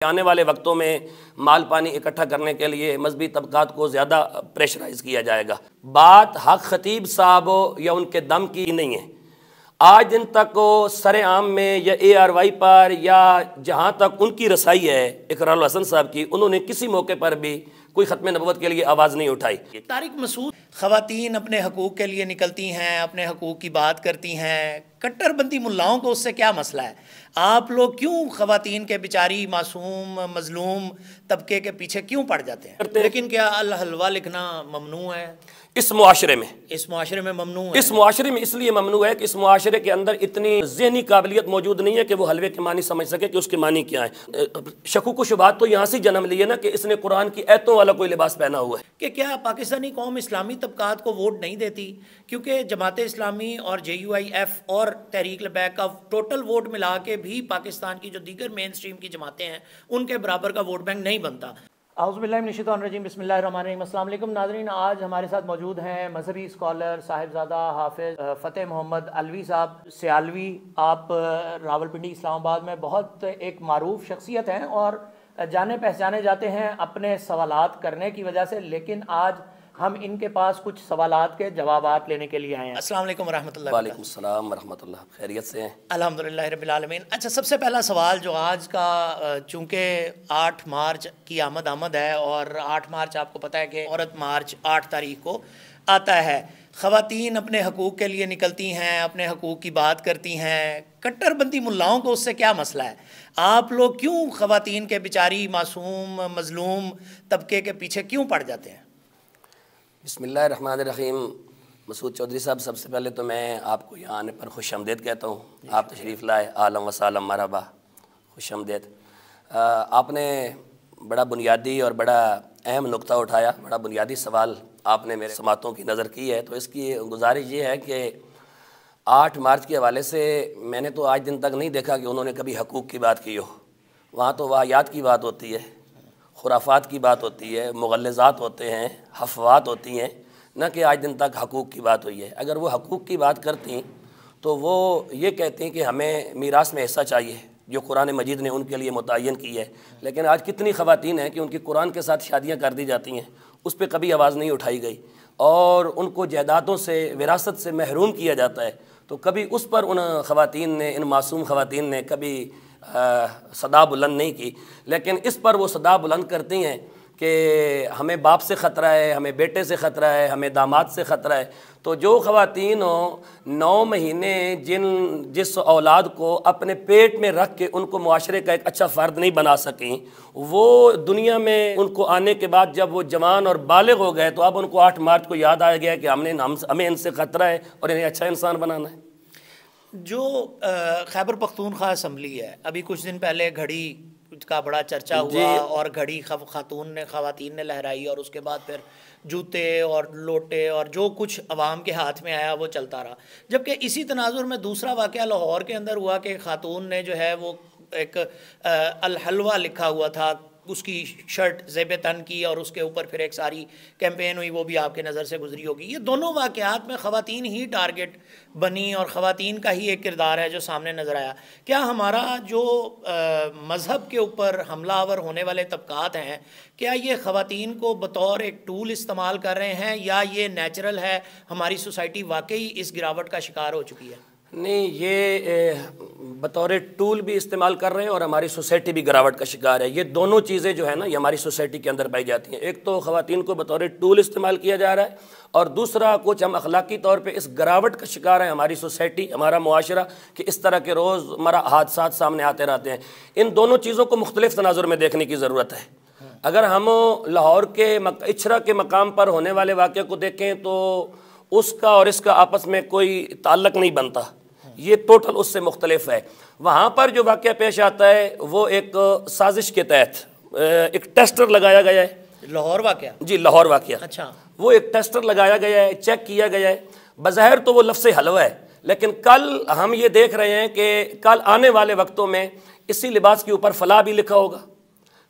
آنے والے وقتوں میں مال پانی اکٹھا کرنے کے لیے مذہبی طبقات کو زیادہ پریشرائز کیا جائے گا۔ بات حق خطیب صاحب یا ان کے دم کی نہیں ہے۔ آج دن تک سر عام میں یا ARY پر یا جہاں تک ان کی رسائی ہے اقرار الحسن صاحب کی، انہوں نے کسی موقع پر بھی کوئی ختم نبوت کے لیے آواز نہیں اٹھائی۔ طارق مسعود، خواتین اپنے حقوق کے لیے نکلتی ہیں، اپنے حقوق کی بات کرتی ہیں، کٹر بندی ملاؤں کو اس سے کیا مسئلہ ہے؟ آپ لوگ کیوں خواتین کے بیچاری معصوم مظلوم طبقے کے پیچھے کیوں پڑ جاتے ہیں؟ لیکن کیا الحلوہ لکھنا ممنوع ہے اس معاشرے میں؟ اس معاشرے میں ممنوع ہے۔ اس معاشرے میں اس لیے ممنوع ہے کہ اس معاشرے کے اندر اتنی ذہنی قابلیت موجود نہیں ہے کہ وہ حلوے کے معنی سمجھ سکے کہ اس کے معنی کیا ہے۔ شکوک و شبہات تو یہاں سے جنم لیے نا کہ اس نے قرآن کی ایتوں والا کوئی لباس پہنا ہوا ہے۔ کہ کیا پاکستانی قوم اسلامی طبقات کو ووٹ نہیں دیتی؟ کیونکہ جماعت اسلامی اور JUIF اور تحریک لبیک کا ٹوٹل ووٹ ملا کے بھی پاکستان کی جو دیگر مین سٹریم کی جماعتیں ہیں ان کے برابر کا ووٹ بینک نہیں بنتا۔ اعوذ باللہ من الشیطان الرجیم، بسم اللہ الرحمن الرحیم۔ السلام علیکم ناظرین، آج ہمارے ساتھ موجود ہیں مذہبی اسکالر صاحبزادہ حافظ فتح محمد علوی صاحب سیالوی۔ آپ راولپنڈی اسلام آباد میں بہت ایک معروف شخصیت ہیں اور جانے پہچانے جاتے ہیں اپنے سوالات کرنے کی وجہ سے، لیکن آج ہم ان کے پاس کچھ سوالات کے جوابات لینے کے لیے آئے ہیں۔ السلام علیکم ورحمۃ اللہ۔ وعلیکم السلام ورحمۃ اللہ، خیریت سے ہیں؟ الحمدللہ رب العالمین۔ اچھا، سب سے پہلا سوال جو آج کا، چونکہ 8 مارچ کی آمد ہے اور 8 مارچ آپ کو پتہ ہے کہ عورت مارچ 8 تاریخ کو آتا ہے، خواتین اپنے حقوق کے لیے نکلتی ہیں، اپنے حقوق کی بات کرتی ہیں، کٹر بندی ملاؤں کو اس سے کیا مسئلہ ہے؟ آپ لوگ کیوں خواتین کے بیچاری معصوم مظلوم طبقے کے پیچھے کیوں پڑ جاتے ہیں؟ بسم اللہ الرحمن الرحیم۔ مسعود چودھری صاحب، سب سے پہلے تو میں آپ کو یہاں آنے پر خوش آمدید کہتا ہوں۔ آپ تشریف لائے، عالم و سالم مرحبا، خوش آمدید۔ آپ نے بڑا بنیادی اور بڑا اہم نقطہ اٹھایا، بڑا بنیادی سوال آپ نے میرے سماعتوں کی نظر کی ہے، تو اس کی گزارش یہ ہے کہ 8 مارچ کے حوالے سے میں نے تو آج دن تک نہیں دیکھا کہ انہوں نے کبھی حقوق کی بات کی ہو۔ وہاں تو واہیات کی بات ہوتی ہے، خرافات کی بات ہوتی ہے، مغلظات ہوتے ہیں، افواہات ہوتی ہیں، نہ کہ آج دن تک حقوق کی بات ہوئی ہے۔ اگر وہ حقوق کی بات کرتی تو وہ یہ کہتی ہیں کہ ہمیں میراث میں حصہ چاہیے جو قرآن مجید نے ان کے لیے متعین کی ہے، لیکن آج کتنی خواتین ہیں کہ ان کی قرآن کے ساتھ شادیاں کر دی جاتی ہیں، اس پہ کبھی آواز نہیں اٹھائی گئی، اور ان کو جائیدادوں سے وراثت سے محروم کیا جاتا ہے، تو کبھی اس پر ان خواتین نے، ان معصوم خواتین نے کبھی صدا بلند نہیں کی۔ لیکن اس پر وہ صدا بلند کرتی ہیں کہ ہمیں باپ سے خطرہ ہے، ہمیں بیٹے سے خطرہ ہے، ہمیں داماد سے خطرہ ہے۔ تو جو خواتین 9 مہینے جس اولاد کو اپنے پیٹ میں رکھ کے ان کو معاشرے کا ایک اچھا فرد نہیں بنا سکیں، وہ دنیا میں ان کو آنے کے بعد جب وہ جوان اور بالغ ہو گئے تو اب ان کو 8 مارچ کو یاد آ گیا کہ ہمیں ان سے خطرہ ہے اور انہیں اچھا انسان بنانا ہے۔ جو خیبر پختونخوا اسمبلی ہے، ابھی کچھ دن پہلے گھڑی کا بڑا چرچہ ہوا اور گھڑی خواتین نے لہرائی، اور اس کے بعد پھر جوتے اور لوٹے اور جو کچھ عوام کے ہاتھ میں آیا وہ چلتا رہا۔ جبکہ اسی تناظر میں دوسرا واقعہ لاہور کے اندر ہوا کہ خاتون نے جو ہے وہ ایک الحلوہ لکھا ہوا تھا، اس کی شرٹ زیب تن کی، اور اس کے اوپر پھر ایک ساری کیمپین ہوئی، وہ بھی آپ کے نظر سے گزری ہوگی۔ یہ دونوں واقعات میں خواتین ہی ٹارگٹ بنی اور خواتین کا ہی ایک کردار ہے جو سامنے نظر آیا۔ کیا ہمارا جو مذہب کے اوپر حملہ آور ہونے والے طبقات ہیں، کیا یہ خواتین کو بطور ایک ٹول استعمال کر رہے ہیں، یا یہ نیچرل ہے، ہماری سوسائٹی واقعی اس گراوٹ کا شکار ہو چکی ہے؟ نہیں، یہ بطور ٹول بھی استعمال کر رہے ہیں اور ہماری سوسائٹی بھی گراوٹ کا شکار ہے۔ یہ دونوں چیزیں جو ہے نا، یہ ہماری سوسائٹی کے اندر پائی جاتی ہیں۔ ایک تو خواتین کو بطور ٹول استعمال کیا جا رہا ہے، اور دوسرا کچھ ہم اخلاقی طور پہ اس گراوٹ کا شکار ہیں، ہماری سوسائٹی، ہمارا معاشرہ، کہ اس طرح کے روز مرہ حادثات سامنے آتے رہتے ہیں۔ ان دونوں چیزوں کو مختلف تناظر میں دیکھنے کی ضرورت ہے۔ اگر ہم لاہور کے اچھرا کے مقام پر ہونے والے واقعے کو دیکھیں تو اس کا اور اس کا آپس میں کوئی تعلق نہیں بنتا، یہ ٹوٹل اس سے مختلف ہے۔ وہاں پر جو واقعہ پیش آتا ہے وہ ایک سازش کے تحت ایک ٹیسٹر لگایا گیا ہے۔ لاہور واقعہ؟ جی، لاہور واقعہ۔ اچھا، وہ ایک ٹیسٹر لگایا گیا ہے، چیک کیا گیا ہے، بظاہر تو وہ لفظ حلوہ ہے، لیکن کل ہم یہ دیکھ رہے ہیں کہ کل آنے والے وقتوں میں اسی لباس کے اوپر فلاح بھی لکھا ہوگا،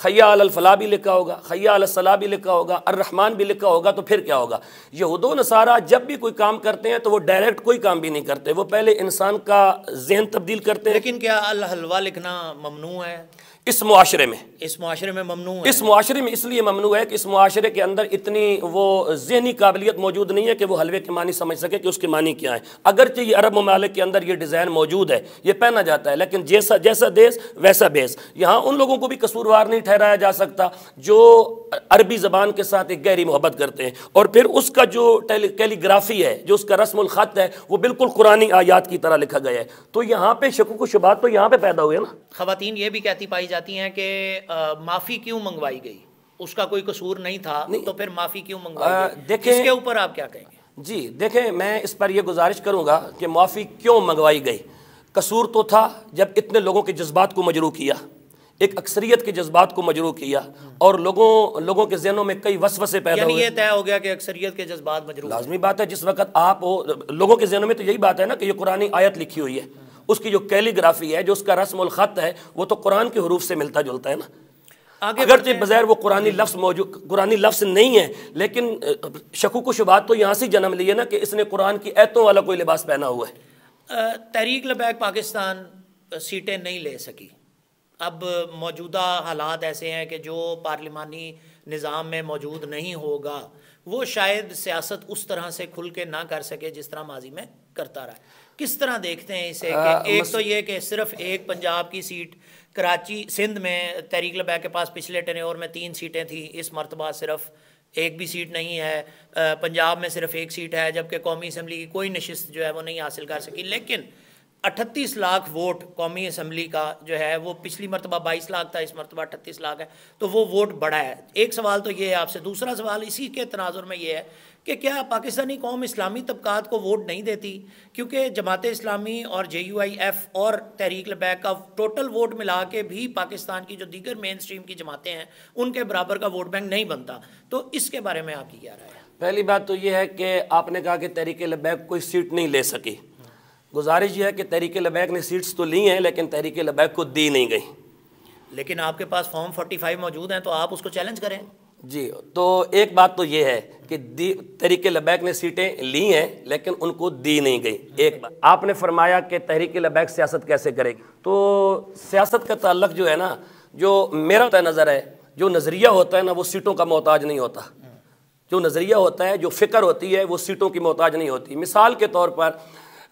خیا علی الفلاح بھی لکھا ہوگا، خیا علی الصلاح بھی لکھا ہوگا، الرحمن بھی لکھا ہوگا۔ تو پھر کیا ہوگا؟ یہود و نصارہ جب بھی کوئی کام کرتے ہیں تو وہ ڈائریکٹ کوئی کام بھی نہیں کرتے، وہ پہلے انسان کا ذہن تبدیل کرتے ہیں۔ لیکن کیا الحلوہ لکھنا ممنوع ہے؟ اس معاشرے میں ممنوع ہے، اس معاشرے میں اس لیے ممنوع ہے کہ اس معاشرے کے اندر اتنی وہ ذہنی قابلیت موجود نہیں ہے کہ وہ حلوے کے معنی سمجھ سکے کہ اس کے معنی کیا ہے۔ اگرچہ یہ عرب ممالک کے اندر یہ ڈیزائن موجود ہے، یہ پہنا جاتا ہے، لیکن جیسا دیس ویسا بیس۔ یہاں ان لوگوں کو بھی قصوروار نہیں ٹھہرایا جا سکتا جو عربی زبان کے ساتھ ایک گہری محبت کرتے ہیں، اور پھر اس کا جو کیلی گرافی ہے، جو اس کا رسم الخط ہے، وہ بالکل قرآنی آیات کی طرح لکھا گیا ہے۔ تو یہاں پہ شکوک و شبہات تو یہاں پہ پیدا ہوئے نا۔ خواتین یہ بھی کہتی پائی جاتی ہیں کہ معافی کیوں منگوائی گئی، اس کا کوئی قصور نہیں تھا تو پھر معافی کیوں منگوائی گئی، اس کے اوپر آپ کیا کہیں گے؟ جی دیکھیں، میں اس پر یہ گزارش کروں گا کہ معافی کیوں منگوائی گئی۔ قصور تو تھا جب اتنے لوگوں کے جذبات کو مجروح کیا، ایک اکثریت کے جذبات کو مجروح کیا، اور لوگوں کے ذہنوں میں کئی وسوسے پیدا ہوئے۔ یعنی یہ طے ہو گیا کہ اکثریت کے جذبات مجروح، لازمی بات ہے، جس وقت آپ لوگوں کے ذہنوں میں تو یہی بات ہے نا کہ یہ قرآنی آیت لکھی ہوئی ہے، اس کی جو کیلی گرافی ہے، جو اس کا رسم الخط ہے، وہ تو قرآن کے حروف سے ملتا جلتا ہے نا۔ اگرچہ بظاہر وہ قرآنی لفظ نہیں ہے، لیکن شکوک و شبہات تو یہاں سے جنم لیے نا کہ اس نے قرآن کی ایتوں والا کوئی لباس پہنا ہوا ہے۔ تحریک لبیک پاکستان سیٹیں نہیں لے سکی۔ اب موجودہ حالات ایسے ہیں کہ جو پارلیمانی نظام میں موجود نہیں ہوگا وہ شاید سیاست اس طرح سے کھل کے نہ کر سکے جس طرح ماضی میں کرتا رہا ہے۔ کس طرح دیکھتے ہیں اسے کہ ایک تو یہ کہ صرف ایک پنجاب کی سیٹ، کراچی سندھ میں تحریک لبیک کے پاس پچھلے ٹینیور میں 3 سیٹیں تھیں، اس مرتبہ صرف ایک بھی سیٹ نہیں ہے، پنجاب میں صرف 1 سیٹ ہے، جبکہ قومی اسمبلی کی کوئی نشست جو ہے وہ نہیں حاصل کر سکی۔ لیکن 38 لاکھ ووٹ قومی اسمبلی کا جو ہے وہ پچھلی مرتبہ 22 لاکھ تھا، اس مرتبہ 38 لاکھ ہے، تو وہ ووٹ بڑا ہے۔ ایک سوال تو یہ ہے آپ سے۔ دوسرا سوال اسی کے تناظر میں یہ ہے کہ کیا پاکستانی قوم اسلامی طبقات کو ووٹ نہیں دیتی؟ کیونکہ جماعت اسلامی اور JUIF اور تحریک لبیک کا ٹوٹل ووٹ ملا کے بھی پاکستان کی جو دیگر مین سٹریم کی جماعتیں ہیں ان کے برابر کا ووٹ بینک نہیں بنتا، تو اس کے بارے میں آپ کی کیا رائے ہے؟ پہلی بات تو یہ ہے کہ آپ نے کہا کہ تحریک لبیک کوئی سیٹ نہیں لے سکی۔ گزارش یہ ہے کہ تحریک لبیک نے سیٹس تو لی ہیں لیکن تحریک لبیک کو دی نہیں گئی۔ لیکن آپ کے پاس فارم 45 موجود ہیں تو آپ اس کو چیلنج کریں۔ جی، تو ایک بات تو یہ ہے کہ تحریک لبیک نے سیٹیں لی ہیں لیکن ان کو دی نہیں گئی۔ ایک بات آپ نے فرمایا کہ تحریک لبیک سیاست کیسے کرے گی، تو سیاست کا تعلق جو ہے نا، جو میرا نظر ہے، جو نظریہ ہوتا ہے نا، وہ سیٹوں کا محتاج نہیں ہوتا۔ جو نظریہ ہوتا ہے، جو فکر ہوتی ہے، وہ سیٹوں کی محتاج نہیں ہوتی۔ مثال کے طور پر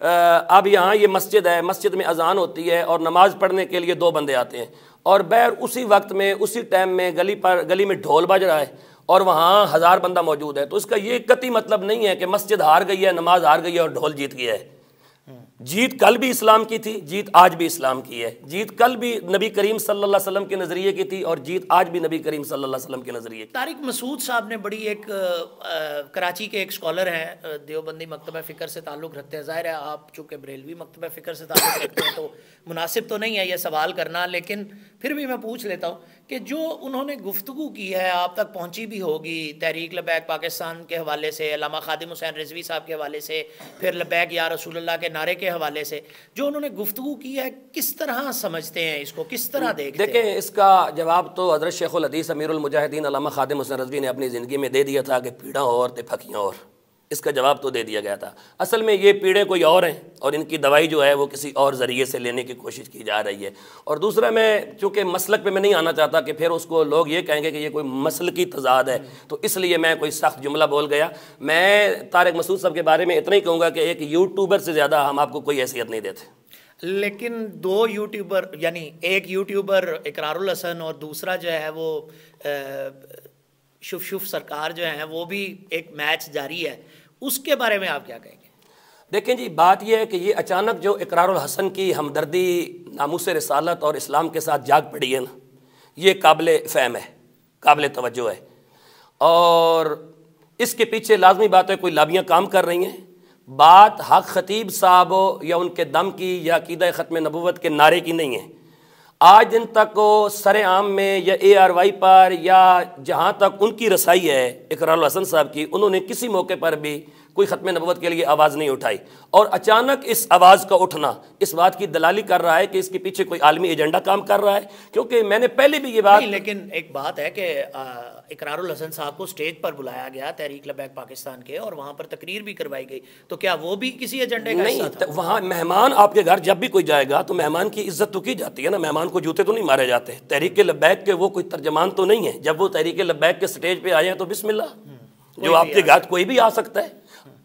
اب یہاں یہ مسجد ہے، مسجد میں اذان ہوتی ہے اور نماز پڑھنے کے لیے 2 بندے آتے ہیں، اور بہر اسی وقت میں اسی ٹائم میں گلی میں ڈھول بج رہا ہے اور وہاں 1000 بندہ موجود ہے، تو اس کا یہ قطعی مطلب نہیں ہے کہ مسجد ہار گئی ہے، نماز ہار گئی ہے اور ڈھول جیت گیا ہے۔ جیت کل بھی اسلام کی تھی، جیت آج بھی اسلام کی ہے۔ جیت کل بھی نبی کریم صلی اللہ علیہ وسلم کے نظریے کی تھی اور جیت آج بھی نبی کریم صلی اللہ علیہ وسلم کے نظریے کی۔ طارق مسعود صاحب نے بڑی ایک کراچی کے ایک سکولر ہیں، دیوبندی مکتبہ فکر سے تعلق رکھتے ہیں۔ ظاہر ہے آپ چونکہ بریلوی مکتبہ فکر سے تعلق رکھتے ہیں تو مناسب تو نہیں ہے یہ سوال کرنا، لیکن پھر بھی میں پوچھ لیتا ہوں کہ جو انہوں نے گفتگو کی ہے آپ تک پہنچی بھی ہوگی تحریک لبیک پاکستان کے حوالے سے، علامہ خادم حسین رضوی صاحب کے حوالے سے، پھر لبیک یا رسول اللہ کے نعرے کے حوالے سے، جو انہوں نے گفتگو کی ہے کس طرح سمجھتے ہیں اس کو، کس طرح دیکھتے ہیں؟ دیکھیں، اس کا جواب تو حضرت شیخ الحدیث امیر المجاہدین علامہ خادم حسین رضوی نے اپنی زندگی میں دے دیا تھا کہ پیڑاں اور تے پھکیاں اور، اس کا جواب تو دے دیا گیا تھا۔ اصل میں یہ پیڑے کوئی اور ہیں اور ان کی دوائی جو ہے وہ کسی اور ذریعے سے لینے کی کوشش کی جا رہی ہے۔ اور دوسرا، میں چونکہ مسلک پہ میں نہیں آنا چاہتا کہ پھر اس کو لوگ یہ کہیں گے کہ یہ کوئی مسلکی تضاد ہے، تو اس لیے میں کوئی سخت جملہ بول گیا۔ میں طارق مسعود صاحب کے بارے میں اتنا ہی کہوں گا کہ ایک یوٹیوبر سے زیادہ ہم آپ کو کوئی حیثیت نہیں دیتے۔ لیکن 2 یوٹیوبر، یعنی ایک یوٹیوبر اقرار الحسن اور دوسرا جو ہے وہ شف سرکار جو ہیں، وہ بھی ایک میچ جاری ہے، اس کے بارے میں آپ کیا کہیں گے؟ دیکھیں جی، بات یہ ہے کہ یہ اچانک جو اقرار الحسن کی ہمدردی ناموس رسالت اور اسلام کے ساتھ جاگ پڑی ہے نا، یہ قابل فہم ہے، قابل توجہ ہے، اور اس کے پیچھے لازمی بات ہے کوئی لابیاں کام کر رہی ہیں۔ بات حق خطیب صاحب یا ان کے دم کی یا عقیدہ ختم نبوت کے نعرے کی نہیں ہے۔ آج دن تک وہ سر عام میں یا ARY پر یا جہاں تک ان کی رسائی ہے اقرار الحسن صاحب کی، انہوں نے کسی موقع پر بھی کوئی ختم نبوت کے لیے آواز نہیں اٹھائی، اور اچانک اس آواز کا اٹھنا اس بات کی دلالی کر رہا ہے کہ اس کے پیچھے کوئی عالمی ایجنڈا کام کر رہا ہے، کیونکہ میں نے پہلے بھی یہ بات نہیں، لیکن ایک بات ہے کہ اقرار الحسن صاحب کو سٹیج پر بلایا گیا تحریک لبیک پاکستان کے، اور وہاں پر تقریر بھی کروائی گئی، تو کیا وہ بھی کسی ایجنڈے کا حصہ تھا؟ نہیں، وہاں مہمان آپ کے گھر جب بھی کوئی جائے گا تو مہمان کی عزت تو کی جاتی ہے نا، مہمان کو جوتے تو نہیں مارے جاتے۔ تحریک لبیک کے وہ کوئی ترجمان تو نہیں ہے، جب وہ تحریک لبیک کے سٹیج پہ آئے ہیں تو بسم اللہ، جو آپ کے گھر کوئی بھی آ سکتا ہے۔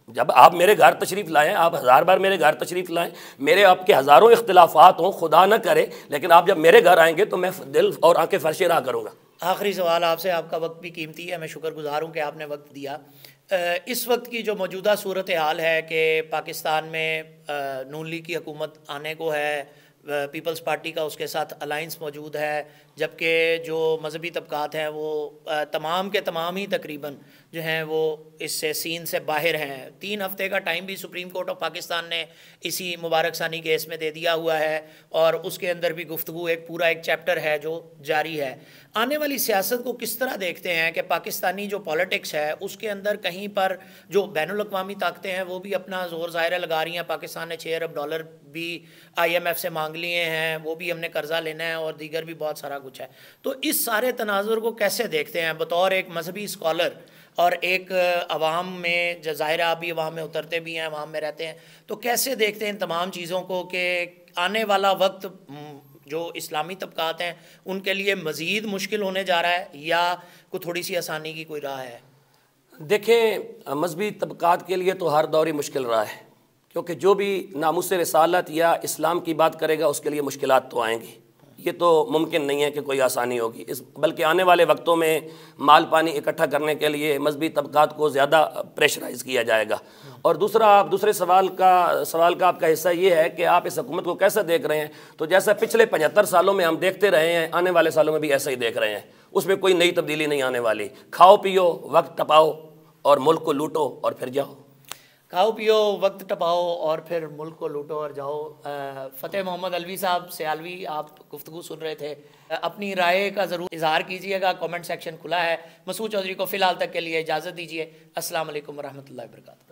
جب آپ میرے گھر تشریف لائیں، آپ 1000 بار میرے گھر تشریف لائیں، میرے آپ کے ہزاروں اختلافات ہوں، خدا نہ کرے، لیکن آپ جب میرے گھر آئیں گے تو میں دل اور آنکھیں فرش راہ کروں گا۔ آخری سوال آپ سے، آپ کا وقت بھی قیمتی ہے، میں شکر گزار ہوں کہ آپ نے وقت دیا۔ اس وقت کی جو موجودہ صورتحال ہے کہ پاکستان میں نون لیگ کی حکومت آنے کو ہے، پیپلز پارٹی کا اس کے ساتھ الائنس موجود ہے، جبکہ جو مذہبی طبقات ہیں وہ تمام کے تمام ہی تقریباً جو ہیں وہ اس سے سین سے باہر ہیں۔ 3 ہفتے کا ٹائم بھی سپریم کورٹ آف پاکستان نے اسی مبارک ثانی کیس میں دے دیا ہوا ہے، اور اس کے اندر بھی گفتگو ایک پورا ایک چیپٹر ہے جو جاری ہے۔ آنے والی سیاست کو کس طرح دیکھتے ہیں کہ پاکستانی جو پالیٹکس ہے اس کے اندر کہیں پر جو بین الاقوامی طاقتیں ہیں وہ بھی اپنا زور ظاہرہ لگا رہی ہیں؟ پاکستان نے $6 ارب بھی IMF سے مانگ لیے ہیں، وہ بھی ہم نے قرضہ لینا ہے، اور دیگر بھی بہت سارا کچھ ہے۔ تو اس سارے تناظر کو کیسے دیکھتے ہیں بطور ایک مذہبی اسکالر اور ایک عوام میں؟ ظاہر آپ بھی عوام میں اترتے بھی ہیں، عوام میں رہتے ہیں، تو کیسے دیکھتے ہیں ان تمام چیزوں کو کہ آنے والا وقت جو اسلامی طبقات ہیں ان کے لیے مزید مشکل ہونے جا رہا ہے، یا کوئی تھوڑی سی آسانی کی کوئی راہ ہے؟ دیکھیں، مذہبی طبقات کے لیے تو ہر دور ہی مشکل رہا ہے، کیونکہ جو بھی ناموس رسالت یا اسلام کی بات کرے گا اس کے لیے مشکلات تو آئیں گی، یہ تو ممکن نہیں ہے کہ کوئی آسانی ہوگی، بلکہ آنے والے وقتوں میں مال پانی اکٹھا کرنے کے لیے مذہبی طبقات کو زیادہ پریشرائز کیا جائے گا۔ اور دوسرے سوال کا آپ کا حصہ یہ ہے کہ آپ اس حکومت کو کیسے دیکھ رہے ہیں؟ تو جیسا پچھلے 75 سالوں میں ہم دیکھتے رہے ہیں، آنے والے سالوں میں بھی ایسا ہی دیکھ رہے ہیں، اس میں کوئی نئی تبدیلی نہیں آنے والی۔ کھاؤ پیو، وقت ٹپاؤ اور ملک کو لوٹو اور پھر جاؤ۔ کھاؤ پیو، وقت ٹپاؤ اور پھر ملک کو لوٹو اور جاؤ۔ فتح محمد علوی صاحب سیالوی، آپ گفتگو سن رہے تھے، اپنی رائے کا ضرور اظہار کیجئے گا، کامنٹ سیکشن کھلا ہے۔ مسعود چودھری کو فی الحال تک کے لیے اجازت دیجیے۔ السلام علیکم ورحمۃ اللہ وبرکاتہ۔